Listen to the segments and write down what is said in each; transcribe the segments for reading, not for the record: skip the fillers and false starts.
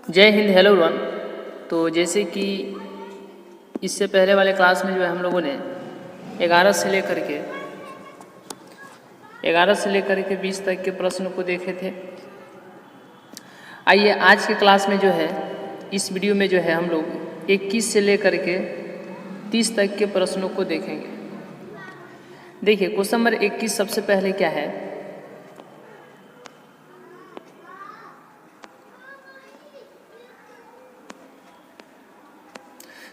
जय Hind, hello everyone. तो जैसे कि इससे पहले वाले क्लास में जो है हम लोगों ने 11 से लेकर के 20 तक के प्रश्न को देखे थे। आइए आज के क्लास में जो है इस वीडियो में जो है हम लोग 21 से लेकर के 30 तक के प्रश्नों को देखेंगे। देखिए क्वेश्चन नंबर 21 सबसे पहले क्या है।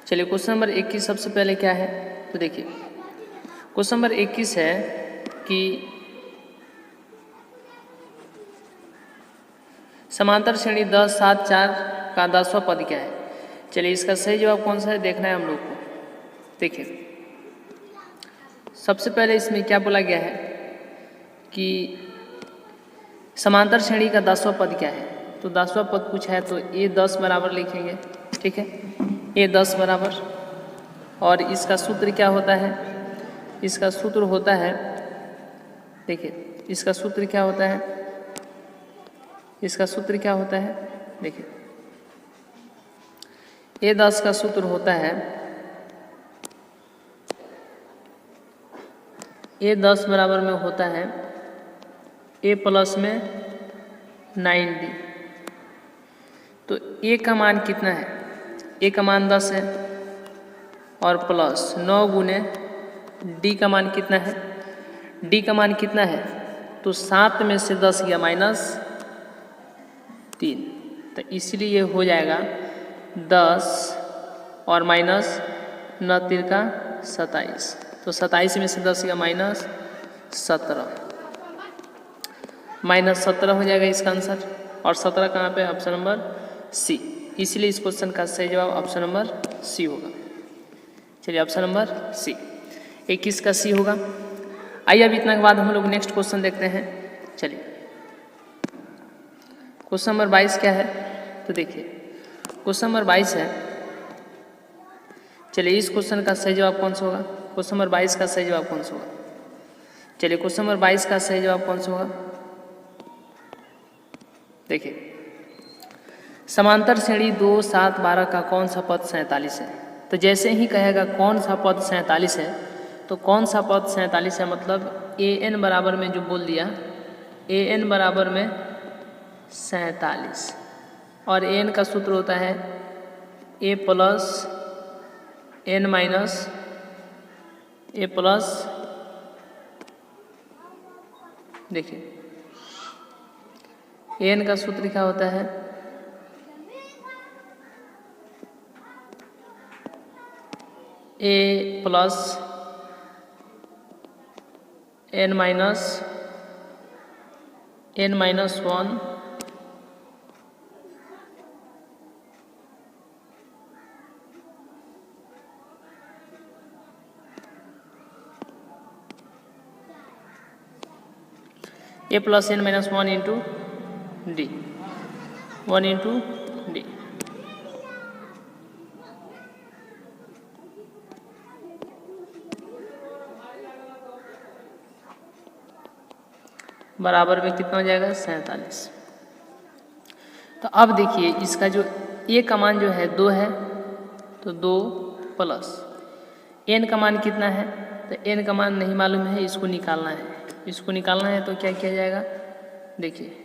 चलिए क्वेश्चन नंबर 21 सबसे पहले क्या है, तो देखिए क्वेश्चन नंबर 21 है कि समांतर श्रेणी 10, 7, 4 का 10वां पद क्या है। चलिए इसका सही जवाब कौन सा है देखना है हम लोग को। देखिए सबसे पहले इसमें क्या बोला गया है कि समांतर श्रेणी का 10वां पद क्या है। तो 10वां पद पूछा है तो ए 10 बराबर लिखेंगे, ठीक है, ए 10 बराबर। और इसका सूत्र क्या होता है, इसका सूत्र होता है, देखिए इसका सूत्र क्या होता है, इसका सूत्र क्या होता है, देखिए ए 10 का सूत्र होता है, ए 10 बराबर में होता है ए प्लस में 9d। तो ए का मान कितना है, ए का मान 10 है और प्लस 9 गुने डी का मान कितना है, डी का मान कितना है, तो 7 में से 10 गया -3, तो इसलिए हो जाएगा 10 और माइनस 9 तिरका 27, तो 27 में से 10 गया -17, -17 हो जाएगा इसका आंसर। और 17 कहाँ पे, ऑप्शन नंबर सी, इसलिए इस क्वेश्चन का सही जवाब ऑप्शन नंबर सी होगा। चलिए ऑप्शन नंबर सी 21 का सी होगा। आइए अब इतना के बाद हम लोग नेक्स्ट क्वेश्चन देखते हैं। चलिए क्वेश्चन नंबर 22 क्या है, तो देखिए क्वेश्चन नंबर 22 है। चलिए इस क्वेश्चन का सही जवाब कौन सा होगा, क्वेश्चन नंबर 22 का सही जवाब कौन सा होगा। चलिए क्वेश्चन नंबर 22 का सही जवाब कौन सा होगा। देखिए समांतर श्रेणी 2, 7, 12 का कौन सा पद 47 है। तो जैसे ही कहेगा कौन सा पद 47 है, तो कौन सा पद 47 है, मतलब ए एन बराबर में जो बोल दिया, ए एन बराबर में 47, और ए एन का सूत्र होता है A plus N minus A plus, देखिए ए एन का सूत्र क्या होता है, A plus N minus 1 A plus N minus 1 into D, 1 into D. बराबर में कितना हो जाएगा 47। तो अब देखिए इसका जो ए का मान जो है 2 है, तो 2 प्लस एन का मान कितना है, तो एन का मान नहीं मालूम है, इसको निकालना है, इसको निकालना है। तो क्या किया जाएगा, देखिए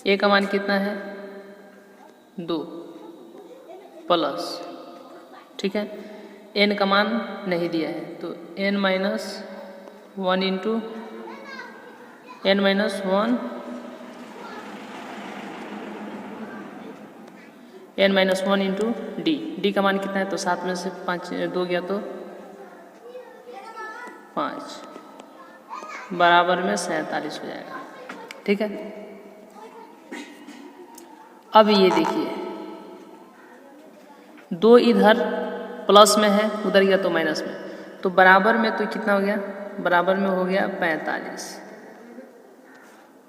ए का मान कितना है 2 प्लस, ठीक है, एन का मान नहीं दिया है, तो N minus 1 into N minus 1 N minus 1 into D, D का मान कितना है, तो 7 में से 5 2 गया तो 5, बराबर में 47 हो जाएगा, ठीक है। अब ये देखिए 2 इधर प्लस में है, उधर गया तो माइनस में, तो बराबर में तो कितना हो गया, बराबर में हो गया 45,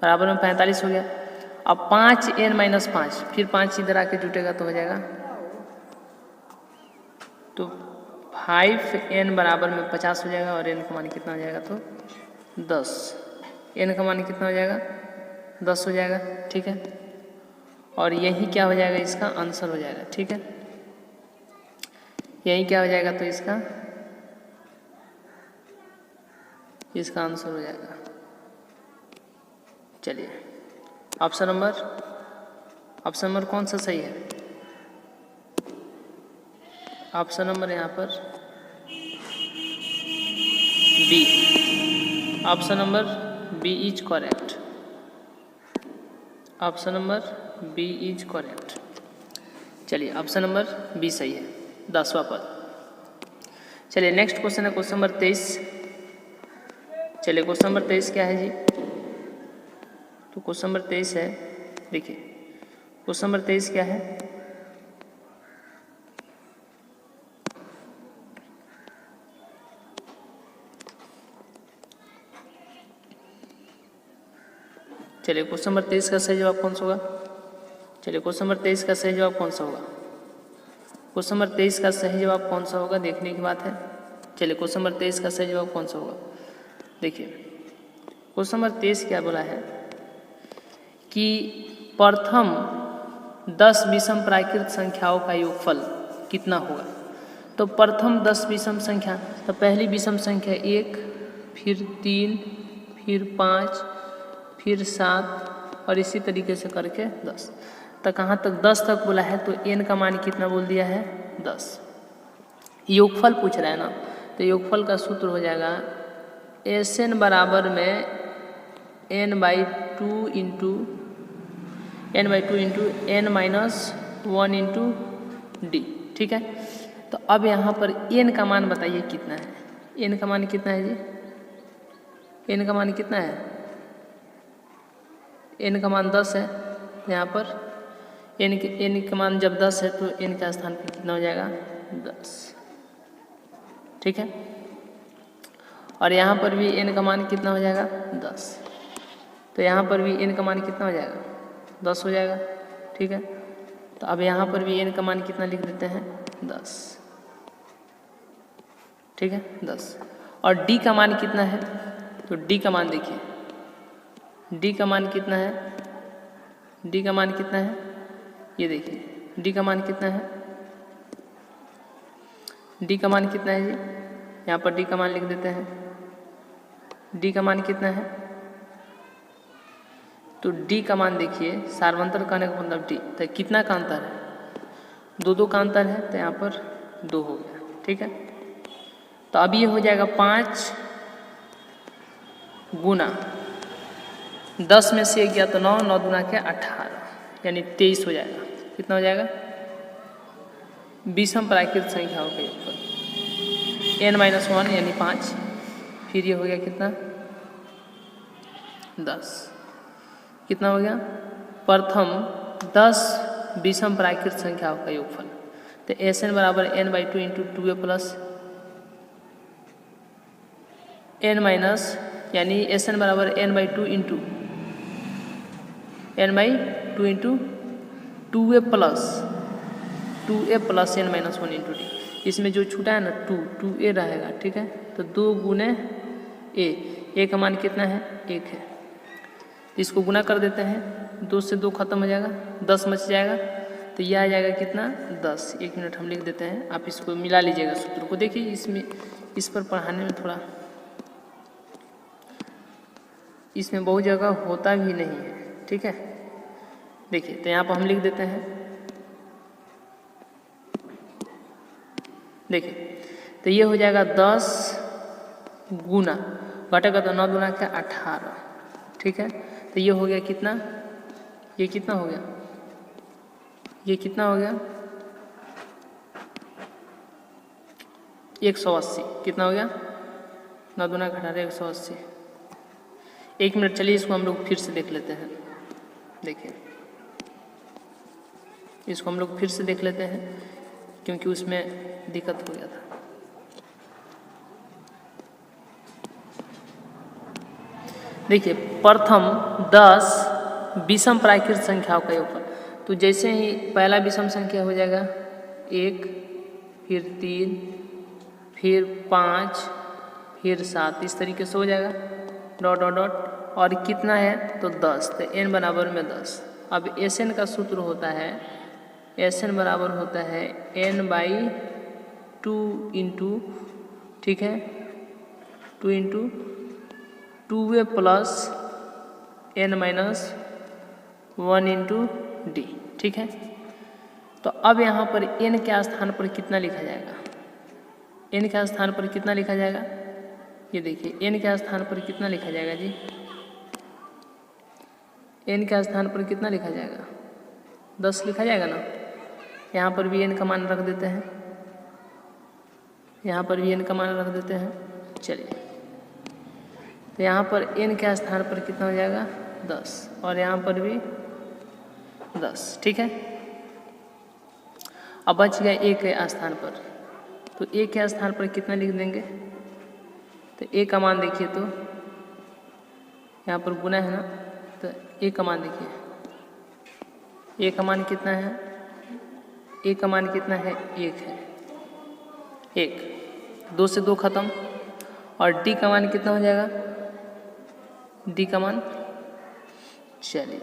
बराबर में 45 हो गया। अब 5n-5, फिर 5 इधर आके जुटेगा तो हो जाएगा, तो 5n बराबर में 50 हो जाएगा, और n का मान कितना हो जाएगा तो 10। n का मान कितना हो जाएगा 10 हो जाएगा, ठीक है। और यही क्या हो जाएगा, इसका आंसर हो जाएगा, ठीक है। यही क्या हो जाएगा तो इसका आंसर हो जाएगा। चलिए ऑप्शन नंबर कौन सा सही है? ऑप्शन नंबर यहाँ पर B, option number B is correct. Option number B is correct. चलिए ऑप्शन नंबर बी सही है, 10वां पद। चलिए नेक्स्ट क्वेश्चन है क्वेश्चन नंबर 23। चलिए क्वेश्चन नंबर 23 क्या है जी? तो क्वेश्चन नंबर 23 है, देखिए क्वेश्चन नंबर 23 क्या है? चलिए क्वेश्चन नंबर 23 का सही जवाब कौन सा होगा? चलिए क्वेश्चन नंबर 23 का सही जवाब कौन सा होगा? क्वेश्चन नंबर 23 का सही जवाब कौन सा होगा, देखने की बात है। चलिए क्वेश्चन नंबर 23 का सही जवाब कौन सा होगा? देखिए क्वेश्चन नंबर 23 क्या बोला है कि प्रथम 10 विषम प्राकृत संख्याओं का योगफल कितना होगा। तो प्रथम 10 विषम संख्या, तो पहली विषम संख्या 1, फिर 3, फिर 5, फिर 7 और इसी तरीके से करके 10 तक। कहाँ तक 10 तक बोला है, तो n का मान कितना बोल दिया है 10। योगफल पूछ रहा है ना, तो योगफल का सूत्र हो जाएगा Sn बराबर में n/2 into n-1 into D, ठीक है। तो अब यहाँ पर n का मान बताइए कितना है? n का मान कितना है जी? n का मान कितना है? n का मान 10 है। यहाँ पर n का मान जब 10 है तो n का स्थान पर कितना हो जाएगा 10, ठीक है। और यहाँ पर भी n का मान कितना हो जाएगा 10, तो यहाँ पर भी n का मान कितना हो जाएगा 10 हो जाएगा, ठीक है। तो अब यहाँ पर भी n का मान कितना लिख देते हैं 10, ठीक है 10। और d का मान कितना है, तो d का मान देखिए, d का मान कितना है? d का मान कितना है, ये देखिए d का मान कितना है? d का मान कितना है जी? यहाँ पर d का मान लिख देते हैं। d का मान कितना है? तो d का मान देखिए, सार्वंतर कहने का मतलब d, तो कितना का अंतर है? 2 का अंतर है, तो यहाँ पर 2 हो गया, ठीक है। तो अब ये हो जाएगा 5 गुना 10 में से 1 गया तो 9, 9 गुना के 18 यानी 23 हो जाएगा। कितना हो जाएगा? विषम प्राकृत संख्याओं का योगफल n-1 यानी 5, फिर ये हो गया कितना 10। कितना हो गया? प्रथम 10 विषम प्राकृत संख्याओं का योगफल। तो Sn बराबर n/2 into 2a plus n minus, यानी Sn बराबर n/2 into 2a plus n-1 into D. इसमें जो छूटा है ना 2a रहेगा, ठीक है। तो 2 गुने a का मान कितना है 1 है, इसको गुना कर देते हैं, 2 से 2 खत्म हो जाएगा, 10 बच जाएगा, तो यह आ जाएगा कितना 10। 1 मिनट हम लिख देते हैं, आप इसको मिला लीजिएगा सूत्र को। देखिए इसमें इस पर पढ़ाने में थोड़ा इसमें बहुत जगह होता भी नहीं है, ठीक है। देखिए तो यहाँ पर हम लिख देते हैं, देखिए तो ये हो जाएगा 10 गुना, घटेगा तो 9 गुना के 18, ठीक है। तो ये हो गया कितना, ये कितना हो गया, ये कितना हो गया 180। कितना हो गया 9 गुना के 18 180। 1 मिनट चलिए इसको हम लोग फिर से देख लेते हैं। देखिए इसको हम लोग फिर से देख लेते हैं क्योंकि उसमें दिक्कत हो गया था। देखिए प्रथम 10 विषम प्राकृत संख्याओं का योगफल। तो जैसे ही पहला विषम संख्या हो जाएगा 1, फिर 3, फिर 5, फिर 7, इस तरीके से हो जाएगा डॉट डॉट डॉट। और कितना है तो 10, तो n बराबर में 10। अब Sn का सूत्र होता है, Sn बराबर होता है n/2 इंटू, ठीक है, 2 into 2a plus n-1 into D, ठीक है। तो अब यहाँ पर n के स्थान पर कितना लिखा जाएगा, n के स्थान पर कितना लिखा जाएगा, ये देखिए n के स्थान पर कितना लिखा जाएगा जी, n के स्थान पर कितना लिखा जाएगा, 10 लिखा जाएगा ना। यहाँ पर भी n का मान रख देते हैं, यहाँ पर भी n का मान रख देते हैं। चलिए, तो यहाँ पर n के स्थान पर कितना हो जाएगा 10, और यहाँ पर भी 10, ठीक है। अब बच गया a के स्थान पर, तो a के स्थान पर कितना लिख देंगे, तो a का मान देखिए, तो यहाँ पर गुना है ना, तो a का मान देखिए, a का मान कितना है, a का मान कितना है, 1 है, 1, 2 से 2 खत्म। और d का मान कितना हो जाएगा, d का मान, चलिए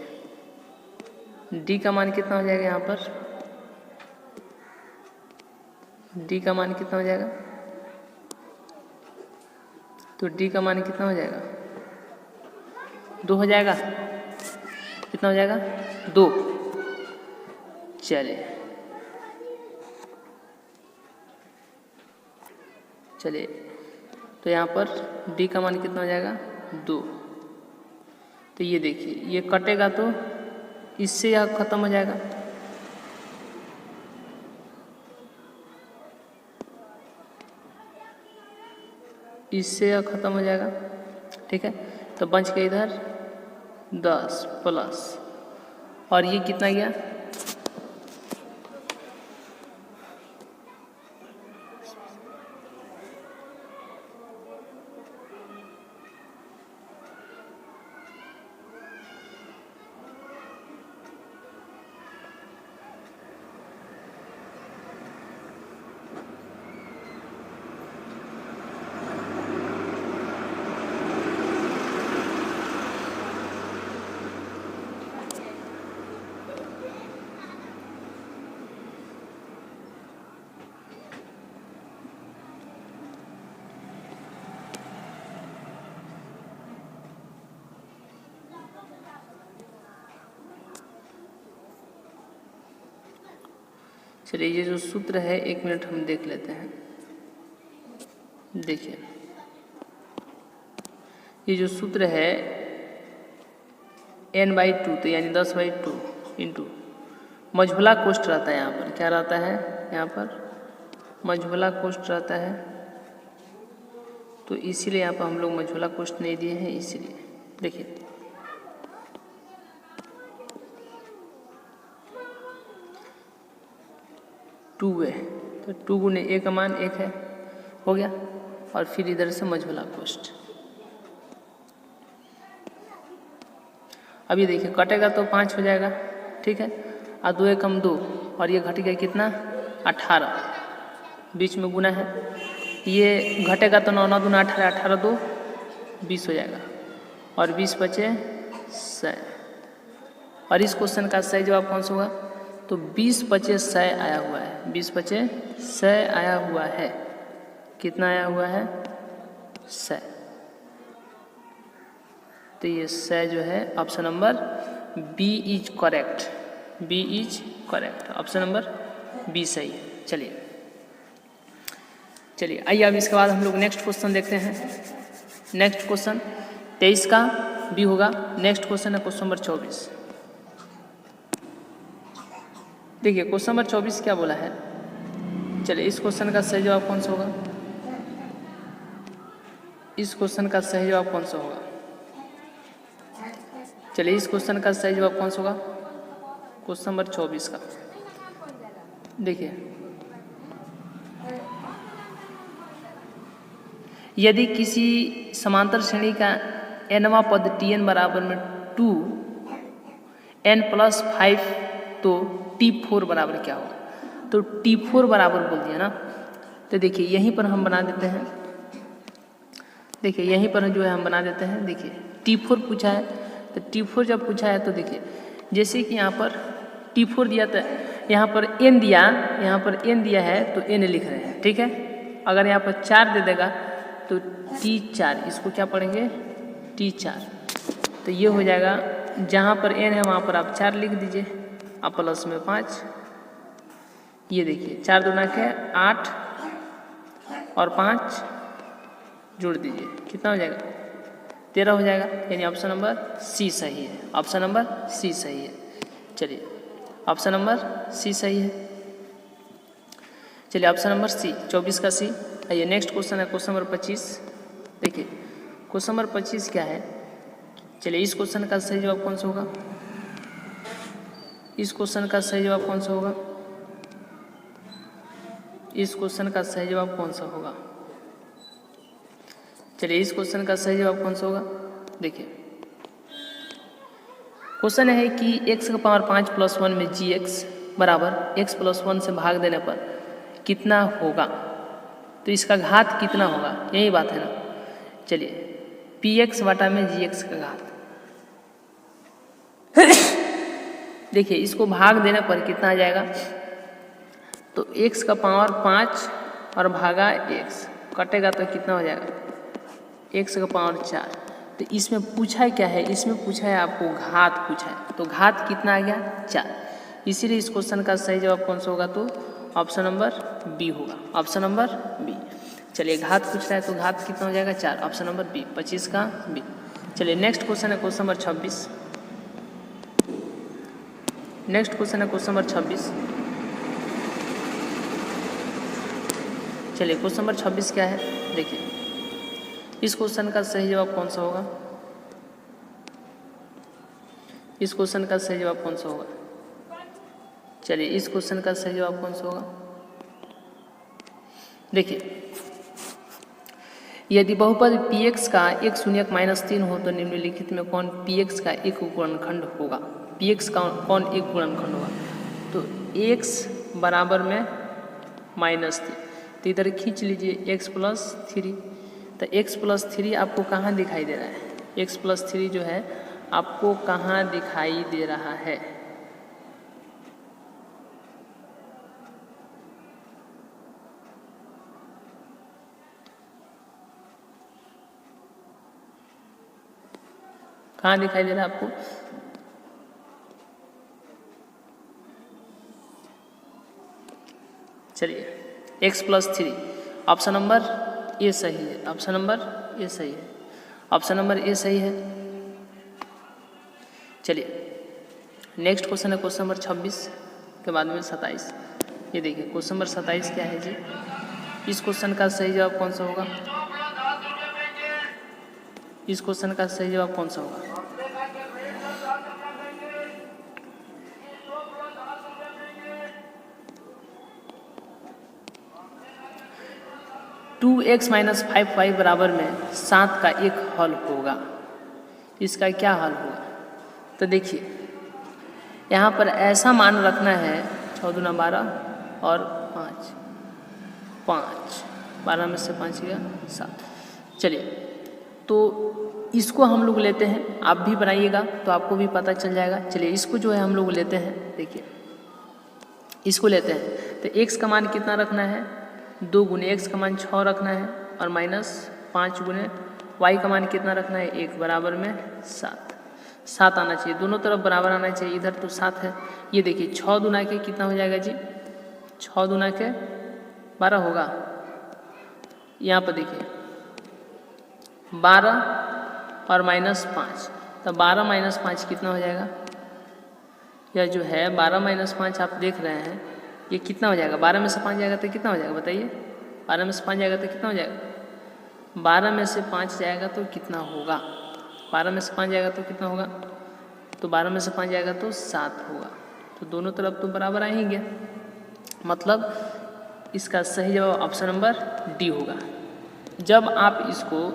d का मान कितना हो जाएगा, यहाँ पर d का मान कितना हो जाएगा, तो d का मान कितना हो जाएगा, 2 हो जाएगा, कितना हो जाएगा 2। चलिए तो यहाँ पर d का मान कितना हो जाएगा 2। तो ये देखिए, ये कटेगा तो इससे यह खत्म हो जाएगा, इससे यह खत्म हो जाएगा, ठीक है। तो बच गया इधर 10 प्लस, और ये कितना गया, चलिए ये जो सूत्र है 1 मिनट हम देख लेते हैं। देखिए ये जो सूत्र है n/2, तो यानी 10/2 इंटू मझोला कोष्ठ रहता है, यहाँ पर क्या रहता है, यहाँ पर मझोला कोष्ठ रहता है, तो इसीलिए यहाँ पर हम लोग मझोला कोष्ठ नहीं दिए हैं, इसीलिए देखिए टू है, तो 2 गुने a का मान 1 है, हो गया। और फिर इधर से मझोला कोष्ठ, अब ये देखिए कटेगा तो 5 हो जाएगा, ठीक है, और 2 1 कम 2, और ये घट गया कितना 18, बीच में गुना है, ये घटेगा तो 9 9 दूना 18, 18 2 20 हो जाएगा, और 20 बचे 100। और इस क्वेश्चन का सही जवाब कौन सा होगा, तो 20 बचे 100 आया हुआ है, 20 बचे 100 आया हुआ है, कितना आया हुआ है 100। तो ये 100 जो है option number B is correct, B is correct, option number B सही है। चलिए आइए अब इसके बाद हम लोग नेक्स्ट क्वेश्चन देखते हैं। नेक्स्ट क्वेश्चन 23 का बी होगा। नेक्स्ट क्वेश्चन है क्वेश्चन नंबर 24। देखिए क्वेश्चन नंबर 24 क्या बोला है, चलिए इस क्वेश्चन का सही जवाब कौन सा होगा, इस क्वेश्चन का सही जवाब कौन सा होगा, चलिए इस क्वेश्चन का सही जवाब कौन सा होगा, क्वेश्चन नंबर 24 का। देखिए यदि किसी समांतर श्रेणी का nवां पद Tn बराबर में 2 n+5 तो T4 बराबर क्या होगा, तो T4 बराबर बोल दिया ना। तो देखिए यहीं पर हम बना देते हैं, देखिए यहीं पर जो है हम बना देते हैं। देखिए T4 पूछा है, तो T4 जब पूछा है तो देखिए जैसे कि यहाँ पर T4 दिया था, यहाँ पर n दिया, यहाँ पर n दिया है तो n लिख रहे हैं, ठीक है। अगर यहाँ पर 4 दे देगा तो T4, इसको क्या पढ़ेंगे T4। तो ये हो जाएगा, जहाँ पर n है वहाँ पर आप 4 लिख दीजिए, आप प्लस में 5। ये देखिए 4 दूना के 8 और 5 जोड़ दीजिए, कितना हो जाएगा 13 हो जाएगा, यानी ऑप्शन नंबर सी सही है। ऑप्शन नंबर सी सही है। चलिए ऑप्शन नंबर सी सही है। चलिए ऑप्शन नंबर सी, 24 का सी। आइए नेक्स्ट क्वेश्चन है क्वेश्चन नंबर 25। देखिए क्वेश्चन नंबर 25 क्या है, चलिए इस क्वेश्चन का सही जवाब कौन सा होगा, इस क्वेश्चन का सही जवाब कौन सा होगा, इस क्वेश्चन का सही जवाब कौन सा होगा। चलिए इस क्वेश्चन का सही जवाब कौन सा होगा। देखिए क्वेश्चन है कि x का पावर 5 + 1 में gx बराबर x + 1 से भाग देने पर कितना होगा, तो इसका घात कितना होगा, यही बात है ना। चलिए px बटा में gx का घात देखिए इसको भाग देने पर कितना आ जाएगा, तो x का पावर 5 और भागा x कटेगा तो कितना हो जाएगा x का पावर 4। तो इसमें पूछा क्या है, इसमें पूछा है आपको घात पूछा है, तो घात कितना आ गया 4। इसीलिए इस क्वेश्चन का सही जवाब कौन सा होगा, तो ऑप्शन नंबर बी होगा, ऑप्शन नंबर बी। चलिए घात पूछ रहा है तो घात कितना हो जाएगा 4, ऑप्शन नंबर बी, 25 का बी। चलिए नेक्स्ट क्वेश्चन है क्वेश्चन नंबर 26। नेक्स्ट क्वेश्चन है क्वेश्चन नंबर 26। चलिए क्वेश्चन नंबर 26 क्या है, देखिए इस क्वेश्चन का सही जवाब कौन सा होगा, इस क्वेश्चन का सही जवाब कौन सा होगा। चलिए इस क्वेश्चन का सही जवाब कौन सा होगा। देखिए यदि बहुपद px का एक शून्यक -3 हो तो निम्नलिखित में कौन px का एक गुणनखंड होगा, px का कौन एक गुणनखंड होगा। तो x बराबर में -3, तो इधर खींच लीजिए x + 3। तो x + 3 आपको कहाँ दिखाई दे रहा है, x + 3 जो है आपको कहाँ दिखाई दे रहा है। कहाँ दिखाई दे रहा है आपको, चलिए x + 3, ऑप्शन नंबर ए सही है, ऑप्शन नंबर ए सही है, ऑप्शन नंबर ए सही है। चलिए नेक्स्ट क्वेश्चन है क्वेश्चन नंबर 26 के बाद में 27। ये देखिए क्वेश्चन नंबर 27 क्या है जी, इस क्वेश्चन का सही जवाब कौन सा होगा, इस क्वेश्चन का सही जवाब कौन सा होगा। 2x - 5y बराबर में 7 का एक हल होगा, इसका क्या हल होगा। तो देखिए यहाँ पर ऐसा मान रखना है 6 दूना 12 और 5, 12 में से 5 गया 7। चलिए तो इसको हम लोग लेते हैं, आप भी बनाइएगा तो आपको भी पता चल जाएगा। चलिए इसको जो है हम लोग लेते हैं, देखिए इसको लेते हैं तो x का मान कितना रखना है 2 गुने x का मान 6 रखना है और -5 गुने y का मान कितना रखना है 1 बराबर में 7 आना चाहिए, दोनों तरफ बराबर आना चाहिए। इधर तो 7 है, ये देखिए 6 दूना के कितना हो जाएगा जी 6 दूना के 12 होगा। यहाँ पर देखिए 12 और -5, तो 12 - 5 कितना हो जाएगा, यह जो है 12 - 5 आप देख रहे हैं ये कितना हो जाएगा, 12 में से 5 जाएगा तो कितना हो जाएगा बताइए, 12 में से 5 जाएगा तो कितना हो जाएगा, 12 में से 5 जाएगा तो कितना होगा, 12 में से 5 जाएगा तो कितना होगा, तो 12 में से 5 जाएगा तो 7 होगा। तो दोनों तरफ तो बराबर आएंगे, मतलब इसका सही जवाब ऑप्शन नंबर डी होगा। जब आप इसको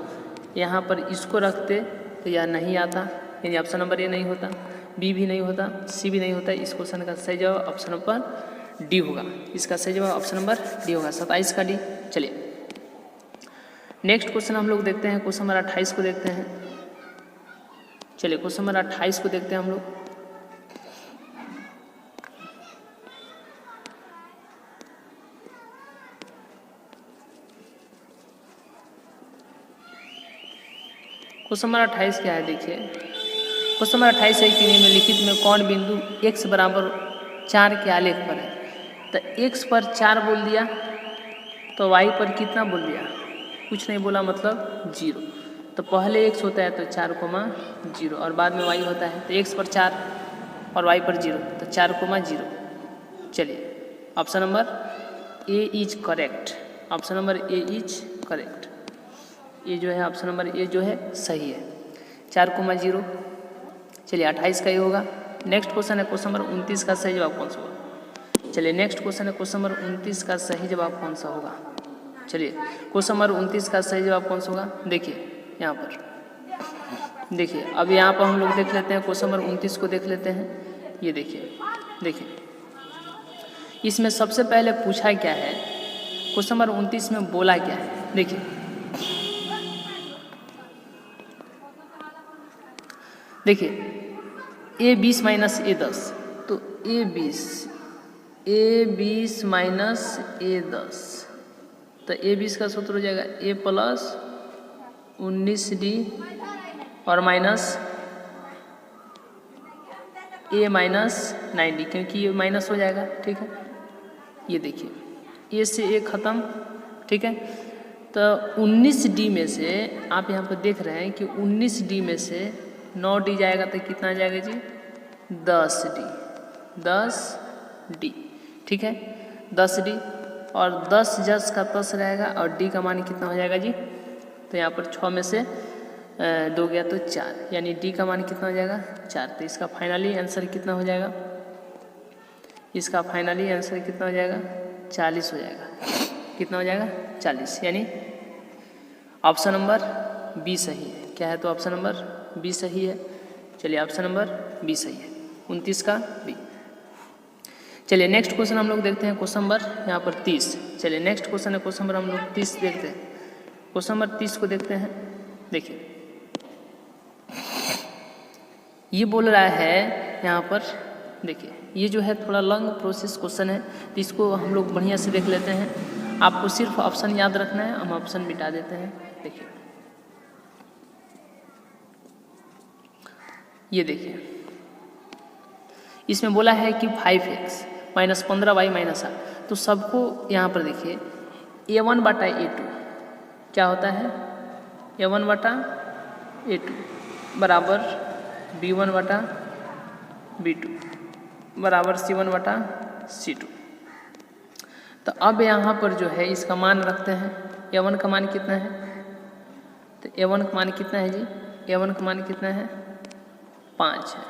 यहाँ पर इसको रखते तो यह नहीं आता, यानी ऑप्शन नंबर ए नहीं होता। बी भी नहीं होता, सी भी नहीं होता। इस क्वेश्चन का सही जवाब ऑप्शन नंबर डी होगा। इसका सही जवाब ऑप्शन नंबर डी होगा, 27 का डी। चलिए नेक्स्ट क्वेश्चन हम लोग देखते हैं, क्वेश्चन नंबर 28 को देखते हैं। चलिए क्वेश्चन नंबर 28 को देखते हैं हम लोग। क्वेश्चन नंबर 28 क्या है, देखिए क्वेश्चन नंबर 28 है कि निम्नलिखित में कौन बिंदु x बराबर 4 के आलेख पर है। तो x पर 4 बोल दिया, तो y पर कितना बोल दिया, कुछ नहीं बोला, मतलब 0। तो पहले x होता है तो 4,0 और बाद में y होता है, तो x पर 4 और y पर 0, तो 4,0। चलिए option number A is correct, option number A is correct. ये जो है ऑप्शन नंबर ए जो है सही है, 4,0। चलिए 28 का ही होगा। नेक्स्ट क्वेश्चन है क्वेश्चन नंबर 29 का सही जवाब कौन सा होगा। चलिए नेक्स्ट क्वेश्चन है क्वेश्चन नंबर 29 का सही जवाब कौन सा होगा। चलिए क्वेश्चन नंबर 29 का सही जवाब कौन सा होगा, देखिए यहाँ पर, देखिए अब यहाँ पर हम लोग देख लेते हैं, क्वेश्चन नंबर 29 को देख लेते हैं। ये देखिए इसमें सबसे पहले पूछा क्या है, क्वेश्चन नंबर 29 में बोला क्या है। देखिए a20 माइनस a10, तो a20 माइनस a10, तो a20 का सूत्र हो जाएगा a प्लस 19d और माइनस a माइनस 9d, क्योंकि ये माइनस हो जाएगा। ठीक है, ये देखिए a से a ख़त्म। ठीक है, तो 19d में से आप यहाँ पर देख रहे हैं कि 19d में से 9d जाएगा तो कितना आ जाएगा जी, 10d। ठीक है, 10d और 10 जस का 10 रहेगा और d का मान कितना हो जाएगा जी, तो यहाँ पर 6 में से 2 गया तो 4, यानी d का मान कितना हो जाएगा 4। तो इसका फाइनली आंसर कितना हो जाएगा, इसका फाइनली आंसर कितना हो जाएगा 40 हो जाएगा। कितना हो जाएगा 40, यानी ऑप्शन नंबर बी सही है। क्या है, तो ऑप्शन नंबर बी सही है। चलिए ऑप्शन नंबर बी सही है, 29 का बी। चलिए नेक्स्ट क्वेश्चन हम लोग देखते हैं, क्वेश्चन नंबर यहाँ पर 30। चलिए नेक्स्ट क्वेश्चन है क्वेश्चन नंबर हम लोग 30 देखते हैं। क्वेश्चन नंबर 30 को देखते हैं। देखिए ये बोल रहा है यहाँ पर, देखिए ये जो है थोड़ा लॉन्ग प्रोसेस क्वेश्चन है, तो इसको हम लोग बढ़िया से देख लेते हैं। आपको सिर्फ ऑप्शन याद रखना है, हम ऑप्शन मिटा देते हैं। देखिए ये देखिए इसमें बोला है कि 5x माइनस 15y माइनस 8, तो सबको यहाँ पर देखिए a1 बटा a2 क्या होता है, a1 बटा a2 बराबर b1 बटा b2 बराबर c1 बटा c2। तो अब यहाँ पर जो है इसका मान रखते हैं, a1 का मान कितना है, तो a1 का मान कितना है जी, a1 का मान कितना है 5 है,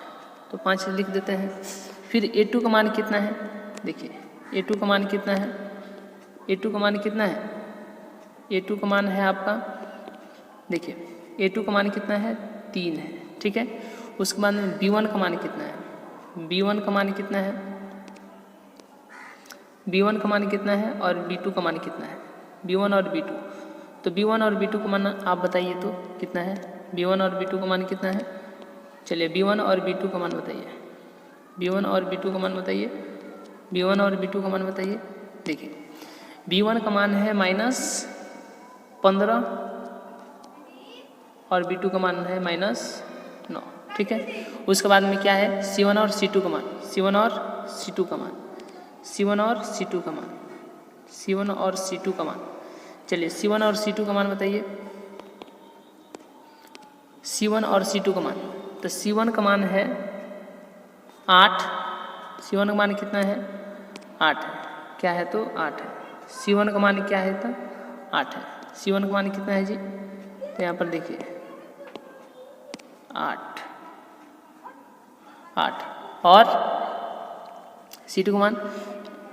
तो 5 लिख देते हैं। फिर a2 का मान कितना है, देखिए a2 का मान कितना है, a2 का मान कितना है, a2 का मान है आपका, देखिए a2 का मान कितना है 3 है। ठीक है, उसके बाद में b1 का मान कितना है, b1 का मान कितना है, b1 का मान कितना है और b2 का मान कितना है, b1 और b2, तो b1 और b2 का मान आप बताइए तो कितना है, b1 और b2 का मान कितना है। चलिए b1 और b2 का मान बताइए, b1 और b2 का मान बताइए, b1 और b2 का मान बताइए। देखिए b1 का मान है -15 और b2 का मान है -9। ठीक है, उसके बाद में क्या है c1 और c2 का मान, c1 और c2 का मान, c1 और c2 का मान, c1 और c2 का मान। चलिए c1 और c2 का मान बताइए, c1 और c2 का मान, तो c1 का मान है 8, c1 का मान कितना है 8 है, क्या है तो 8 है, c1 का मान क्या है तो 8 है, c1 का मान कितना है जी, तो यहाँ पर देखिए 8 और c2 का मान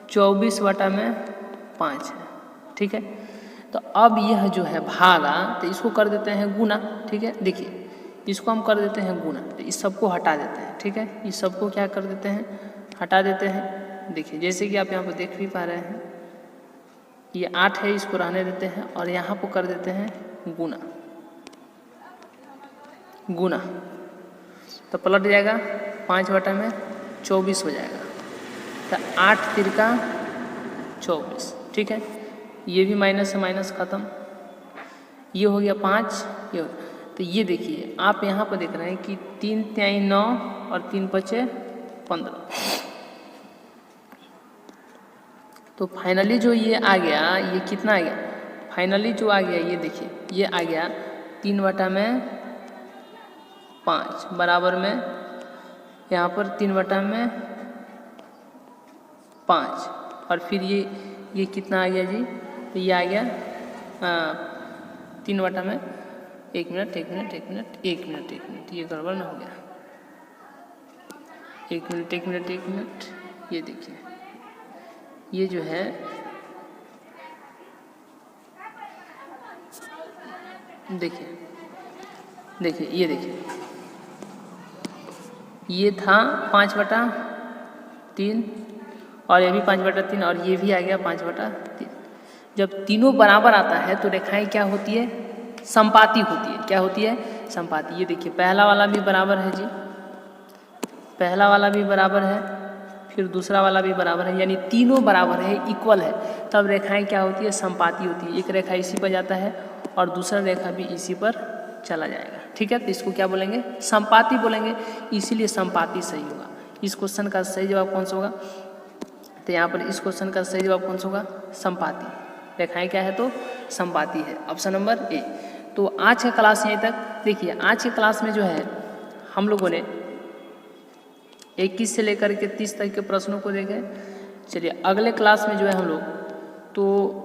24/5 है। ठीक है, तो अब यह जो है भागा, तो इसको कर देते हैं गुना। ठीक है, देखिए इसको हम कर देते हैं गुना, तो इस सबको हटा देते हैं। ठीक है, इस सबको क्या कर देते हैं, हटा देते हैं। देखिए जैसे कि आप यहाँ पर देख भी पा रहे हैं, ये 8 है, इसको रहने देते हैं और यहाँ पर कर देते हैं गुना, गुना तो पलट जाएगा 5/24 हो जाएगा। तो 8 तिरका 24। ठीक है, ये भी माइनस से माइनस खत्म, ये हो गया 5, ये हो। तो ये देखिए आप यहाँ पर देख रहे हैं कि 3 तिहाई 9 और 3 पचे 15। तो फाइनली जो ये आ गया, ये कितना आ गया, फाइनली जो आ गया ये देखिए, ये आ गया 3/5 बराबर में यहाँ पर 3/5 और फिर ये कितना आ गया जी, तो ये आ गया 3 में 1 minute 1 minute 1 minute 1 minute 1 minute, ये गड़बड़ ना हो गया, 1 मिनट 1 मिनट 1 मिनट। ये देखिए ये जो है देखिए ये देखिए, ये था 5/3 और ये भी 5/3 और ये भी आ गया 5/3। जब तीनों बराबर आता है तो रेखाएं क्या होती है, संपाती होती है। क्या होती है, संपाती। ये देखिए पहला वाला भी बराबर है जी, पहला वाला भी बराबर है, फिर दूसरा वाला भी बराबर है, यानी तीनों बराबर है, इक्वल है, तब रेखाएं क्या होती है, संपाती होती है। एक रेखा इसी पर जाता है और दूसरा रेखा भी इसी पर चला जाएगा। ठीक है, तो इसको क्या बोलेंगे, संपाती बोलेंगे, इसीलिए संपाती सही होगा। इस क्वेश्चन का सही जवाब कौन सा होगा, तो यहाँ पर इस क्वेश्चन का सही जवाब कौन सा होगा, संपाती। रेखाएं क्या है, तो संपाती है, ऑप्शन नंबर ए। तो आज का क्लास यहीं तक। देखिए आज के क्लास में जो है हम लोगों ने 21 से लेकर के 30 तक के प्रश्नों को देखे। चलिए अगले क्लास में जो है हम लोग तो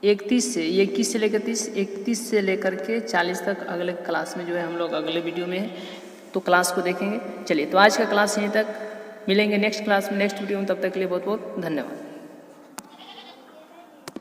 21 से लेकर 30, 31 से लेकर के 40 तक अगले क्लास में जो है हम लोग अगले वीडियो में है, तो क्लास को देखेंगे। चलिए तो आज का क्लास यहीं तक, मिलेंगे नेक्स्ट क्लास में नेक्स्ट वीडियो में, तब तक के लिए बहुत बहुत धन्यवाद।